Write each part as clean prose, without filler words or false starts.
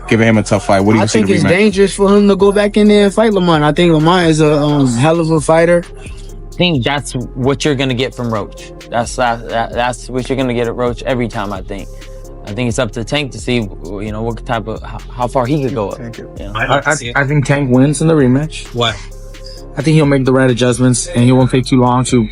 giving him a tough fight. What do you see? I think it's dangerous for him to go back in there and fight Lamont. I think Lamont is a hell of a fighter. I think that's what you're gonna get from Roach. That's what you're gonna get at Roach every time. I think it's up to Tank to see, what type of how far he could go up. I think Tank wins in the rematch. Why? I think he'll make the right adjustments and he won't take too long to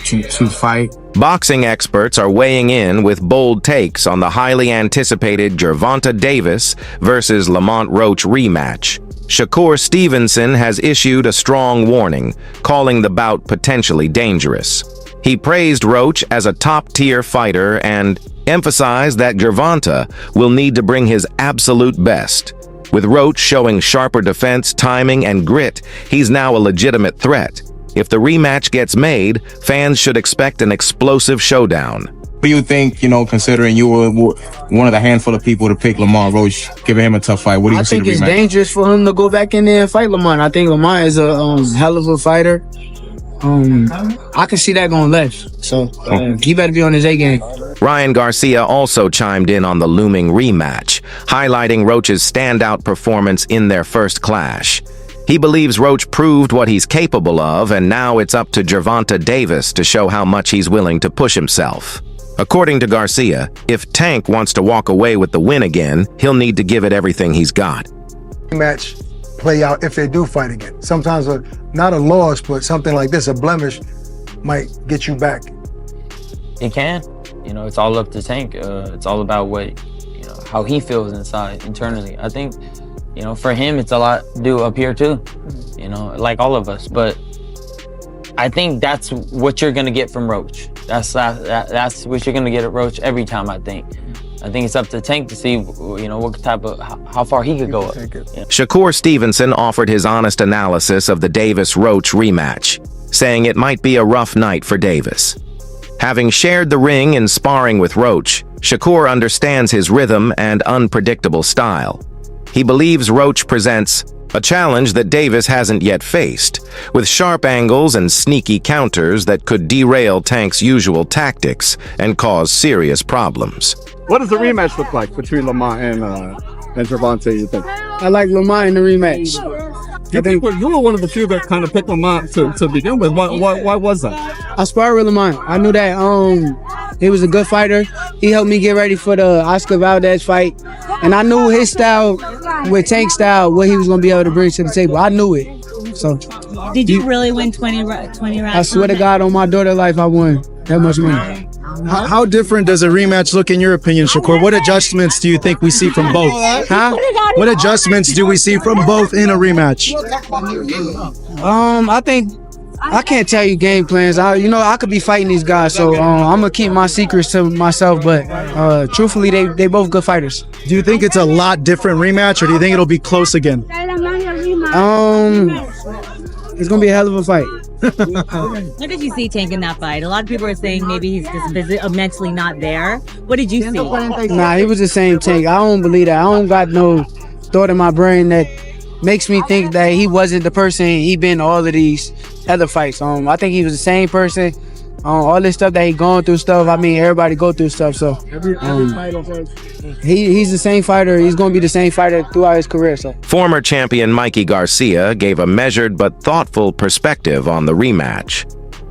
fight. Boxing experts are weighing in with bold takes on the highly anticipated Gervonta Davis versus Lamont Roach rematch. Shakur Stevenson has issued a strong warning, calling the bout potentially dangerous. He praised Roach as a top-tier fighter and emphasized that Gervonta will need to bring his absolute best. With Roach showing sharper defense, timing, and grit, he's now a legitimate threat. If the rematch gets made, fans should expect an explosive showdown. What do you think, considering you were one of the handful of people to pick Lamont Roach, giving him a tough fight? What do you see? I think it's dangerous for him to go back in there and fight Lamont. I think Lamont is a hell of a fighter. I can see that going left. So he better be on his A game. Ryan Garcia also chimed in on the looming rematch, highlighting Roach's standout performance in their first clash. He believes Roach proved what he's capable of, and now it's up to Gervonta Davis to show how much he's willing to push himself. According to Garcia, if Tank wants to walk away with the win again, he'll need to give it everything he's got. Match play out if they do fight again. Sometimes not a loss, but something like this, a blemish, might get you back. It can. It's all up to Tank. It's all about how he feels internally. I think, for him, it's a lot to do up here too, like all of us. But I think that's what you're gonna get from Roach. That's what you're gonna get at Roach every time. I think it's up to Tank to see, what type of how far he could go up. Shakur Stevenson offered his honest analysis of the Davis-Roach rematch, saying it might be a rough night for Davis. Having shared the ring in sparring with Roach, Shakur understands his rhythm and unpredictable style. He believes Roach presents a challenge that Davis hasn't yet faced, with sharp angles and sneaky counters that could derail Tank's usual tactics and cause serious problems. What does the rematch look like between Lamont and Gervonta, you think? I like Lamont in the rematch. You were one of the few that kind of picked Lamont to begin with. Why was that? I sparred with Lamont. I knew that he was a good fighter. He helped me get ready for the Oscar Valdez fight. And I knew his style with Tank's style, what he was going to be able to bring to the table. I knew it. So, did you really win 20 rounds? I swear to God, on my daughter's life, I won that much money. How different does a rematch look in your opinion, Shakur? What adjustments do you think we see from both? Huh? What adjustments do we see from both in a rematch? I think I can't tell you game plans. I could be fighting these guys, so I'm gonna keep my secrets to myself. But truthfully, they both good fighters. Do you think it's a lot different rematch, or do you think it'll be close again? It's gonna be a hell of a fight. What did you see Tank in that fight? A lot of people are saying maybe he's just mentally not there. What did you see? Nah, he was the same Tank. I don't believe that. I don't got no thought in my brain that makes me think that he wasn't the person he been all of these other fights. I think he was the same person. All this stuff that he going through stuff. I mean, everybody go through stuff. So he's the same fighter. He's going to be the same fighter throughout his career. So former champion Mikey Garcia gave a measured but thoughtful perspective on the rematch.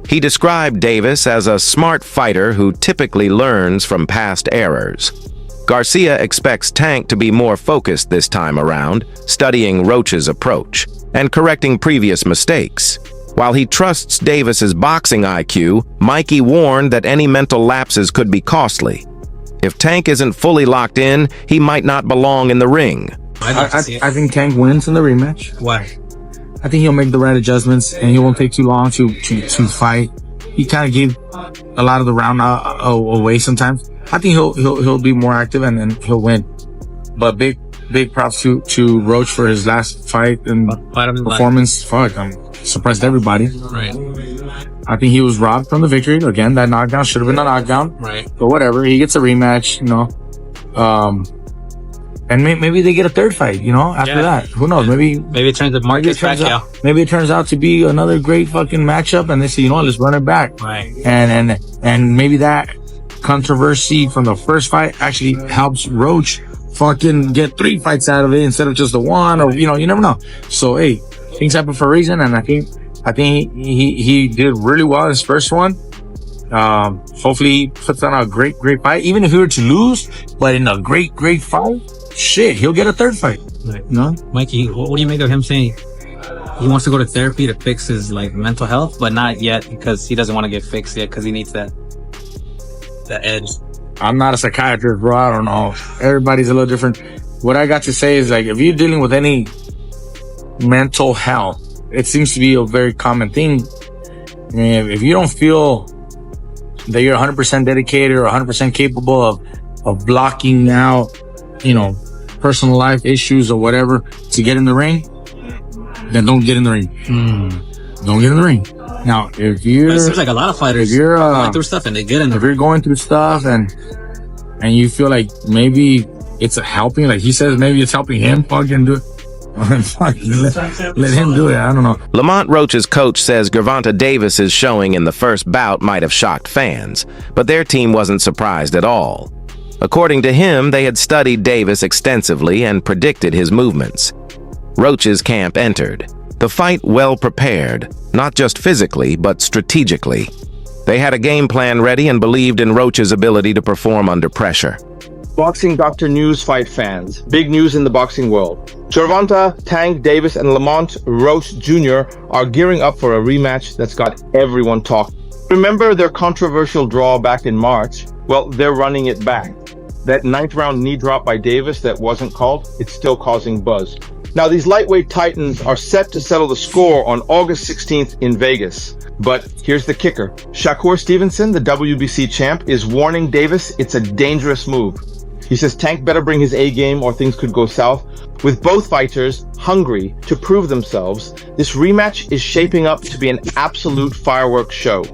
He described Davis as a smart fighter who typically learns from past errors. Garcia expects Tank to be more focused this time around, studying Roach's approach and correcting previous mistakes. While he trusts Davis's boxing IQ, Mikey warned that any mental lapses could be costly. If Tank isn't fully locked in, he might not belong in the ring. I think Tank wins in the rematch. Why? I think he'll make the right adjustments and he won't take too long to fight. He kind of gave a lot of the round away sometimes. I think he'll be more active and then he'll win. But big props to Roach for his last fight and performance. Fuck, surprised everybody. Right. I think he was robbed from the victory. Again, that knockdown should have been a knockdown. Right. But whatever, he gets a rematch, and maybe they get a third fight, after that. Who knows? Maybe it turns maybe it turns out to be another great fucking matchup, and they say, let's run it back. Right. And maybe that controversy from the first fight actually helps Roach fucking get 3 fights out of it instead of just the one, or you never know. So hey, things happen for a reason, and I think he did really well in his first one. Hopefully he puts on a great fight, even if he were to lose, but in a great fight, shit, he'll get a third fight. No, Mikey, what do you make of him saying he wants to go to therapy to fix his mental health, but not yet because he doesn't want to get fixed yet because he needs that edge? I'm not a psychiatrist, bro. I don't know. Everybody's a little different. What I got to say is, if you're dealing with any mental health, it seems to be a very common thing. If you don't feel that you're 100% dedicated or 100% capable of blocking out, personal life issues or whatever to get in the ring, then don't get in the ring. Don't get in the ring. Now, if you're... It seems like a lot of fighters going through stuff and they get in the ring. If you're going through stuff and you feel like maybe it's helping, like he says, maybe it's helping him, fucking do it. Let him do it. I don't know. Lamont Roach's coach says Gervonta Davis's showing in the first bout might have shocked fans, but their team wasn't surprised at all. According to him, they had studied Davis extensively and predicted his movements. Roach's camp entered. The fight well prepared, not just physically, but strategically. They had a game plan ready and believed in Roach's ability to perform under pressure. Boxing Dr. News fight fans, big news in the boxing world. Gervonta, Tank Davis, and Lamont Roach Jr. are gearing up for a rematch that's got everyone talking. Remember their controversial draw back in March? Well, they're running it back. That 9th round knee drop by Davis that wasn't called, it's still causing buzz. Now, these lightweight titans are set to settle the score on August 16th in Vegas. But here's the kicker. Shakur Stevenson, the WBC champ, is warning Davis it's a dangerous move. He says Tank better bring his A game or things could go south. With both fighters hungry to prove themselves, this rematch is shaping up to be an absolute fireworks show.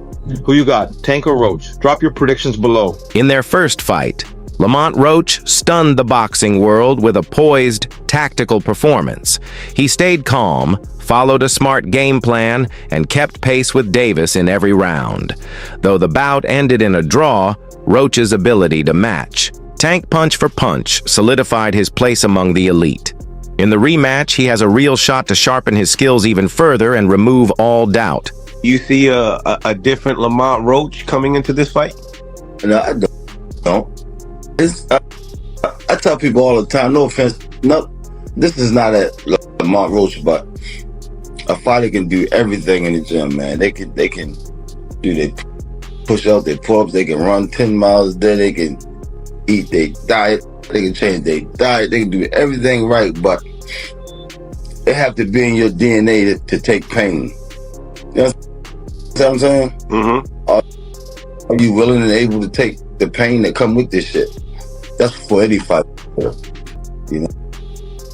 Who you got, Tank or Roach? Drop your predictions below. In their first fight, Lamont Roach stunned the boxing world with a poised, tactical performance. He stayed calm, followed a smart game plan, and kept pace with Davis in every round. Though the bout ended in a draw, Roach's ability to match, tank punch for punch, solidified his place among the elite. In the rematch, he has a real shot to sharpen his skills even further and remove all doubt. You see a different Lamont Roach coming into this fight? No, I don't. I tell people all the time, no offense, no, this is not a Lamont Roach, but a fighter can do everything in the gym, man. They can do their push-ups, their pull-ups, they can run 10 miles a day, they can eat their diet, they can change their diet, they can do everything right, but it have to be in your DNA to take pain. You know what I'm saying? Mm-hmm. Are you willing and able to take the pain that come with this shit? That's for any fight, you know?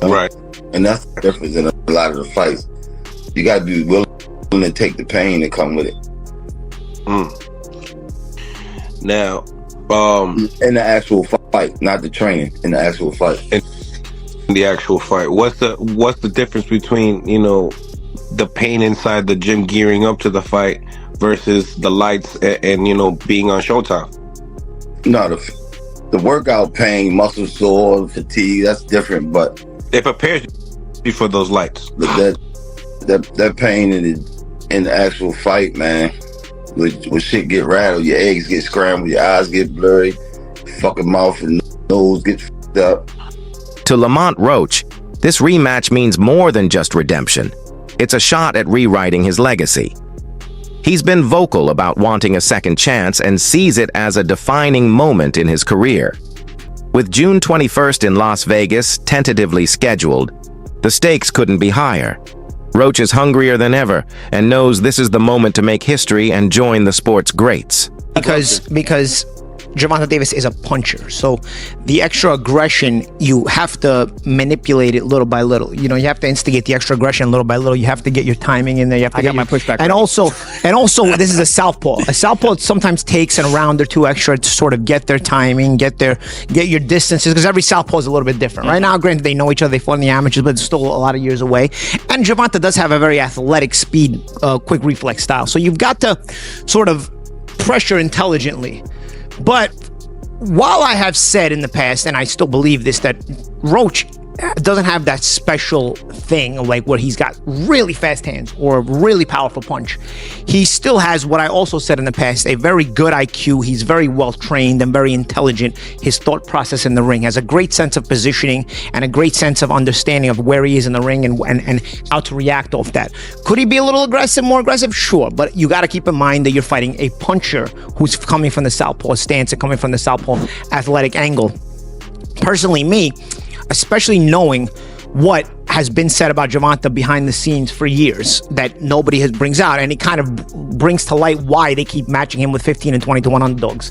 Right. And that's the difference in a lot of the fights. You gotta be willing to take the pain that come with it. Now, in the actual fight, not the training, in the actual fight. In the actual fight, what's the difference between, the pain inside the gym gearing up to the fight versus the lights and being on Showtime? No, the workout pain, muscle sore, fatigue, that's different, but it prepares you for those lights. That pain in the actual fight, man, when shit get rattled, your eggs get scrambled, your eyes get blurry, fucking mouth and nose get f***ed up. To Lamont Roach, this rematch means more than just redemption. It's a shot at rewriting his legacy. He's been vocal about wanting a second chance and sees it as a defining moment in his career. With June 21st in Las Vegas tentatively scheduled, the stakes couldn't be higher. Roach is hungrier than ever and knows this is the moment to make history and join the sport's greats. Because Gervonta Davis is a puncher, so the extra aggression, you have to manipulate it little by little. You have to instigate the extra aggression little by little. You have to get your timing in there. You have to get my pushback. And also, this is a southpaw. A southpaw sometimes takes a round or two extra to sort of get their timing, get your distances, because every southpaw is a little bit different. Right now, granted, they know each other, they fought in the amateurs, but it's still a lot of years away. And Gervonta does have a very athletic speed, quick reflex style. So you've got to sort of pressure intelligently. But while I have said in the past, and I still believe this, that Roach doesn't have that special thing like where he's got really fast hands or a really powerful punch, he still has what I also said in the past, a very good IQ. He's very well trained and very intelligent. His thought process in the ring has a great sense of positioning and a great sense of understanding of where he is in the ring and how to react off that. Could he be a little aggressive, more aggressive? Sure, but you got to keep in mind that you're fighting a puncher who's coming from the southpaw stance and coming from the southpaw athletic angle. Personally, me, especially knowing what has been said about Gervonta behind the scenes for years that nobody has brings out, and it kind of brings to light why they keep matching him with 15 and 20 to 1 underdogs.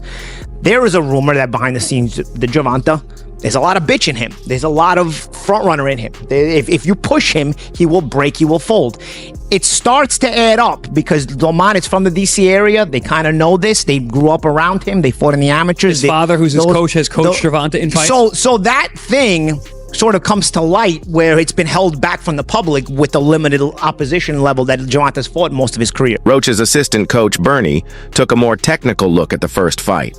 There is a rumor that behind the scenes, the Gervonta, there's a lot of bitch in him. There's a lot of front runner in him. If you push him, he will break, he will fold. It starts to add up because Lamont is from the DC area. They kind of know this. They grew up around him. They fought in the amateurs. His father, who's his coach, has coached Gervonta in fights. So that thing sort of comes to light where it's been held back from the public with the limited opposition level that Gervonta's fought most of his career. Roach's assistant coach, Bernie, took a more technical look at the first fight.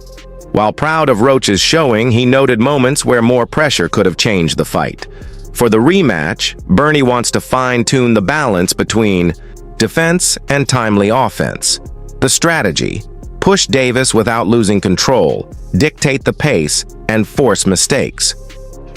While proud of Roach's showing, he noted moments where more pressure could have changed the fight. For the rematch, Bernie wants to fine-tune the balance between defense and timely offense. The strategy: push Davis without losing control, dictate the pace, and force mistakes.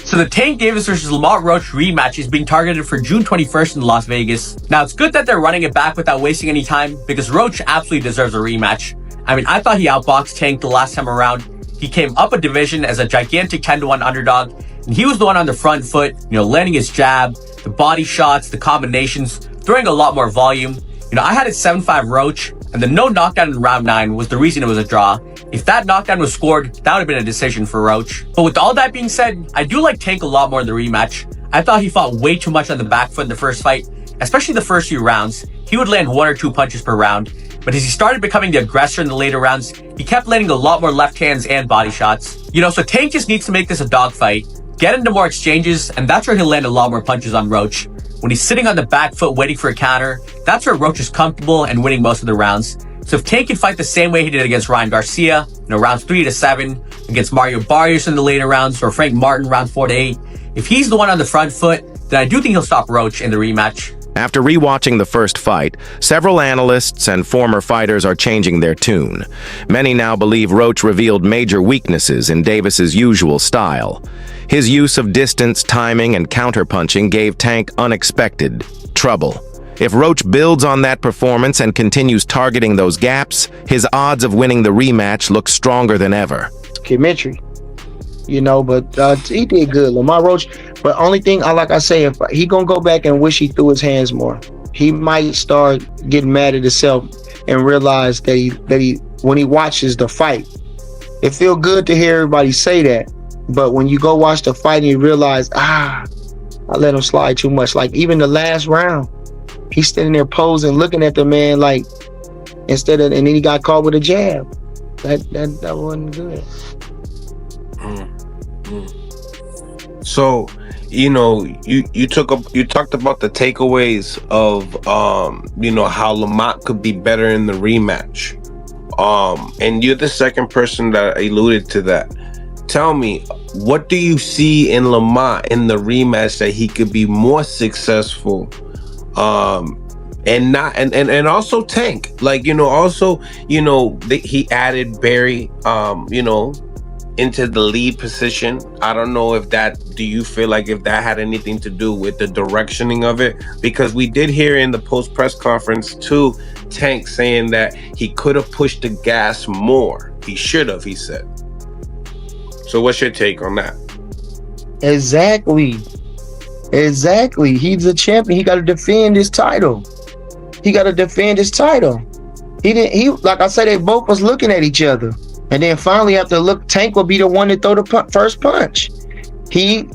So the Tank Davis versus Lamont Roach rematch is being targeted for June 21st in Las Vegas. Now, it's good that they're running it back without wasting any time because Roach absolutely deserves a rematch. I mean, I thought he outboxed Tank the last time around. He came up a division as a gigantic 10-1 underdog, and he was the one on the front foot, landing his jab, the body shots, the combinations, throwing a lot more volume. I had it 7-5 Roach, and the no knockdown in round 9 was the reason it was a draw. If that knockdown was scored, that would have been a decision for Roach. But with all that being said, I do like Tank a lot more in the rematch. I thought he fought way too much on the back foot in the first fight, especially the first few rounds. He would land 1 or 2 punches per round. But as he started becoming the aggressor in the later rounds, he kept landing a lot more left hands and body shots. So Tank just needs to make this a dogfight, get into more exchanges, and that's where he'll land a lot more punches on Roach. When he's sitting on the back foot waiting for a counter, that's where Roach is comfortable and winning most of the rounds. So if Tank can fight the same way he did against Ryan Garcia, rounds 3 to 7, against Mario Barrios in the later rounds, or Frank Martin rounds 4 to 8, if he's the one on the front foot, then I do think he'll stop Roach in the rematch. After rewatching the first fight, several analysts and former fighters are changing their tune. Many now believe Roach revealed major weaknesses in Davis's usual style. His use of distance, timing, and counterpunching gave Tank unexpected trouble. If Roach builds on that performance and continues targeting those gaps, his odds of winning the rematch look stronger than ever. Chemistry, but he did good, Lamont Roach. But only thing, like I say, if he gonna go back and wish he threw his hands more, he might start getting mad at himself and realize that he when he watches the fight, it feel good to hear everybody say that. But when you go watch the fight and you realize, I let him slide too much. Like even the last round, he's standing there posing, looking at the man like and then he got caught with a jab. That wasn't good. So, you talked about the takeaways of how Lamont could be better in the rematch. And you're the second person that alluded to that. Tell me, what do you see in Lamont in the rematch that he could be more successful? And also Tank, he added Barry, into the lead position. I don't know do you feel like if that had anything to do with the directioning of it? Because we did hear in the post press conference too, Tank saying that he could have pushed the gas more. He should have, he said. So what's your take on that? Exactly. He's a champion. He got to defend his title. He didn't. Like I said, they both was looking at each other, and then finally, after Tank will be the one to throw the first punch. He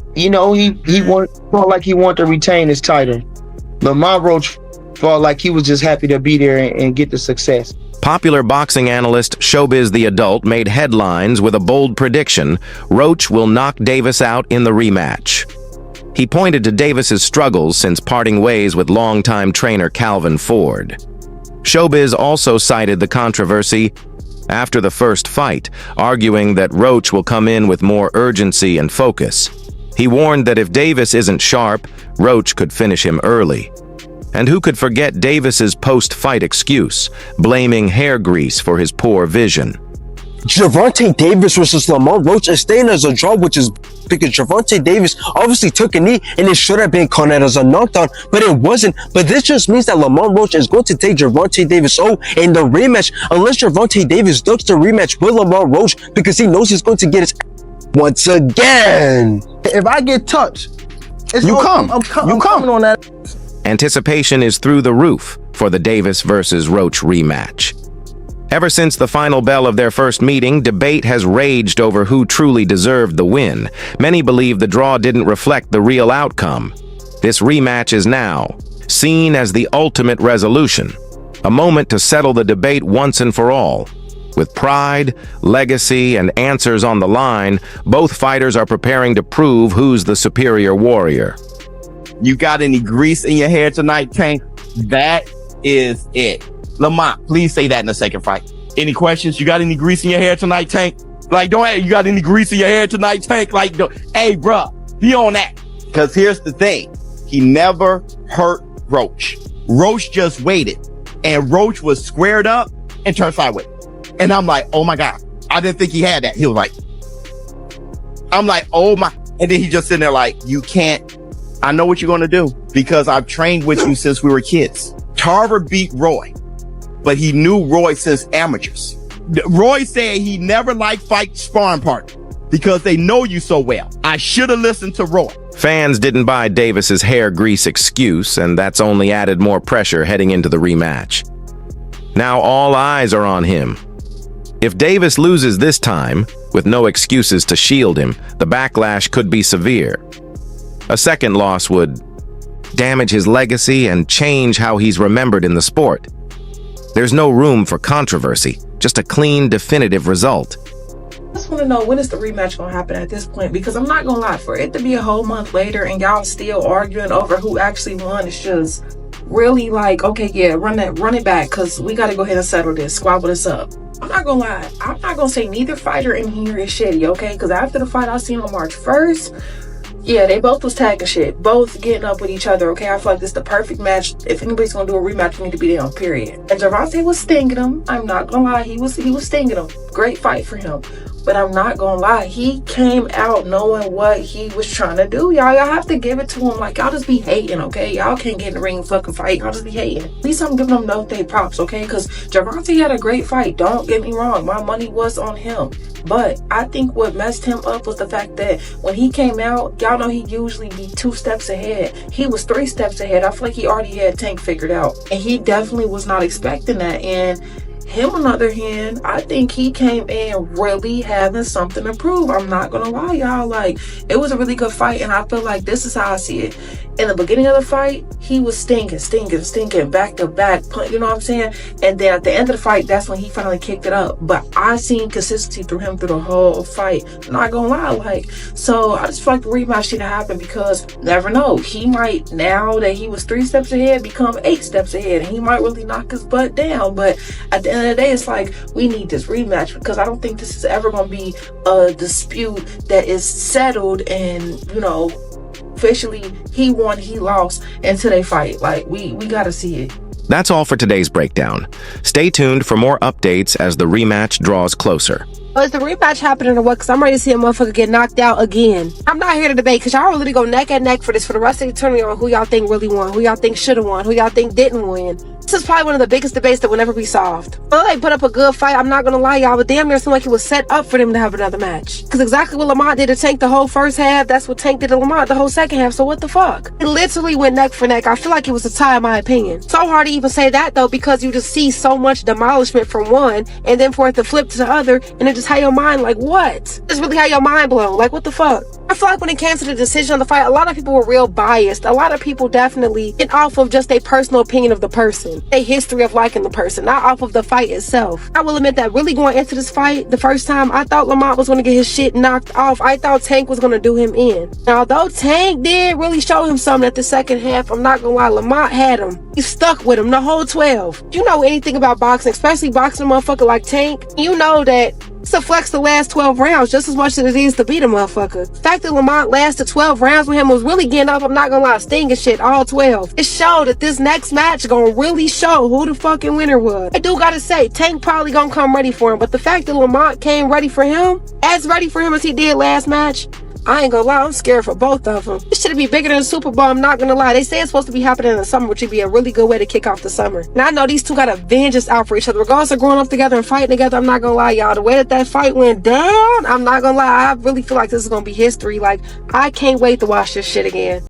felt like he wanted to retain his title. Lamont Roach felt like he was just happy to be there and get the success. Popular boxing analyst Showbiz the Adult made headlines with a bold prediction: Roach will knock Davis out in the rematch. He pointed to Davis's struggles since parting ways with longtime trainer Calvin Ford. Showbiz also cited the controversy after the first fight, arguing that Roach will come in with more urgency and focus. He warned that if Davis isn't sharp, Roach could finish him early. And who could forget Davis's post-fight excuse, blaming hair grease for his poor vision? Gervonta Davis versus Lamont Roach is staying as a draw, which is because Gervonta Davis obviously took a knee and it should have been counted as a knockdown, but it wasn't. But this just means that Lamont Roach is going to take Gervonta Davis in the rematch, unless Gervonta Davis ducks the rematch with Lamont Roach because he knows he's going to get his once again. If I get touched, I'm coming on that. Anticipation is through the roof for the Davis versus Roach rematch. Ever since the final bell of their first meeting, debate has raged over who truly deserved the win. Many believe the draw didn't reflect the real outcome. This rematch is now seen as the ultimate resolution, a moment to settle the debate once and for all. With pride, legacy, and answers on the line, both fighters are preparing to prove who's the superior warrior. You got any grease in your hair tonight, Tank? That is it. Lamont, please say that in the second fight. Any questions? You got any grease in your hair tonight, Tank? Like, don't ask, you got any grease in your hair tonight, Tank? Like, hey, bruh, be on that. Because here's the thing. He never hurt Roach. Roach just waited. And Roach was squared up and turned sideways. And I'm like, oh my God. I didn't think he had that. He was like, I'm like, oh my. And then he just sitting there like, you can't. I know what you're going to do because I've trained with you since we were kids. Tarver beat Roy, but he knew Roy since amateurs. Roy said he never liked fight sparring partners because they know you so well. I should have listened to Roy. Fans didn't buy Davis's hair grease excuse, and that's only added more pressure heading into the rematch. Now all eyes are on him. If Davis loses this time, with no excuses to shield him, the backlash could be severe. A second loss would damage his legacy and change how he's remembered in the sport. There's no room for controversy, just a clean, definitive result. I just want to know, when is the rematch going to happen at this point? Because I'm not going to lie, for it to be a whole month later and y'all still arguing over who actually won, it's just really like, okay, yeah, run it back, because we got to go ahead and settle this, squabble this up. I'm not going to lie, I'm not going to say neither fighter in here is shitty, okay? Because after the fight I seen on March 1st, yeah, they both was tagging shit, both getting up with each other, okay? I feel like this is the perfect match. If anybody's gonna do a rematch, we need to be down, period. And Gervonta was stinging him. I'm not gonna lie, he was stinging him. Great fight for him. But I'm not gonna lie, he came out knowing what he was trying to do. Y'all have to give it to him. Like, y'all just be hating, okay? Y'all can't get in the ring and fucking fight. Y'all just be hating. At least I'm giving them no props, okay? Because Gervonta had a great fight. Don't get me wrong. My money was on him. But I think what messed him up was the fact that when he came out, y'all know he usually be 2 steps ahead. He was 3 steps ahead. I feel like he already had Tank figured out. And he definitely was not expecting that. And him, on the other hand, I think he came in really having something to prove. I'm not gonna lie, y'all. Like, it was a really good fight, and I feel like this is how I see it. In the beginning of the fight, he was stinking, back to back, you know what I'm saying? And then at the end of the fight, that's when he finally kicked it up. But I seen consistency through him through the whole fight. Not gonna lie, like, so I just feel like the rematch should happen because never know. He might, now that he was 3 steps ahead, become 8 steps ahead, and he might really knock his butt down. But at the end of the day, it's like, we need this rematch because I don't think this is ever gonna be a dispute that is settled and, you know, officially he won, he lost until they fight. Like, we gotta see it. That's all for today's breakdown. Stay tuned for more updates as the rematch draws closer. Is the rematch happening or what? Because I'm ready to see a motherfucker get knocked out again. I'm not here to debate because y'all really go neck and neck for this for the rest of the tournament on who y'all think really won, who y'all think should have won, who y'all think didn't win. This is probably one of the biggest debates that will never be solved. Well, they put up a good fight, I'm not gonna lie, y'all, but damn near seemed like it was set up for them to have another match. Because exactly what Lamont did to Tank the whole first half, that's what Tank did to Lamont the whole second half, so what the fuck? It literally went neck for neck. I feel like it was a tie in my opinion. So hard to even say that though because you just see so much demolishment from one and then for it to flip to the other and it just just had your mind like, what? Just really had your mind blown. Like, what the fuck? I feel like when it came to the decision of the fight, a lot of people were real biased. A lot of people definitely went off of just their personal opinion of the person, their history of liking the person, not off of the fight itself. I will admit that really going into this fight, the first time, I thought Lamont was going to get his shit knocked off. I thought Tank was going to do him in. Now, although Tank did really show him something at the second half, I'm not going to lie, Lamont had him. He stuck with him the whole 12. You know anything about boxing, especially boxing a motherfucker like Tank, you know that it's a flex the last 12 rounds just as much as it is to beat a motherfucker. The fact that Lamont lasted 12 rounds with him was really getting up, I'm not gonna lie, stinging shit, all 12. It showed that this next match gonna really show who the fucking winner was. I do gotta say, Tank probably gonna come ready for him, but the fact that Lamont came ready for him, as ready for him as he did last match, I ain't gonna lie, I'm scared for both of them. This should be bigger than the Super Bowl, I'm not gonna lie. They say it's supposed to be happening in the summer, which would be a really good way to kick off the summer. Now I know these two got a vengeance out for each other. Regardless of growing up together and fighting together, I'm not gonna lie, y'all. The way that fight went down, I'm not gonna lie, I really feel like this is gonna be history. Like, I can't wait to watch this shit again.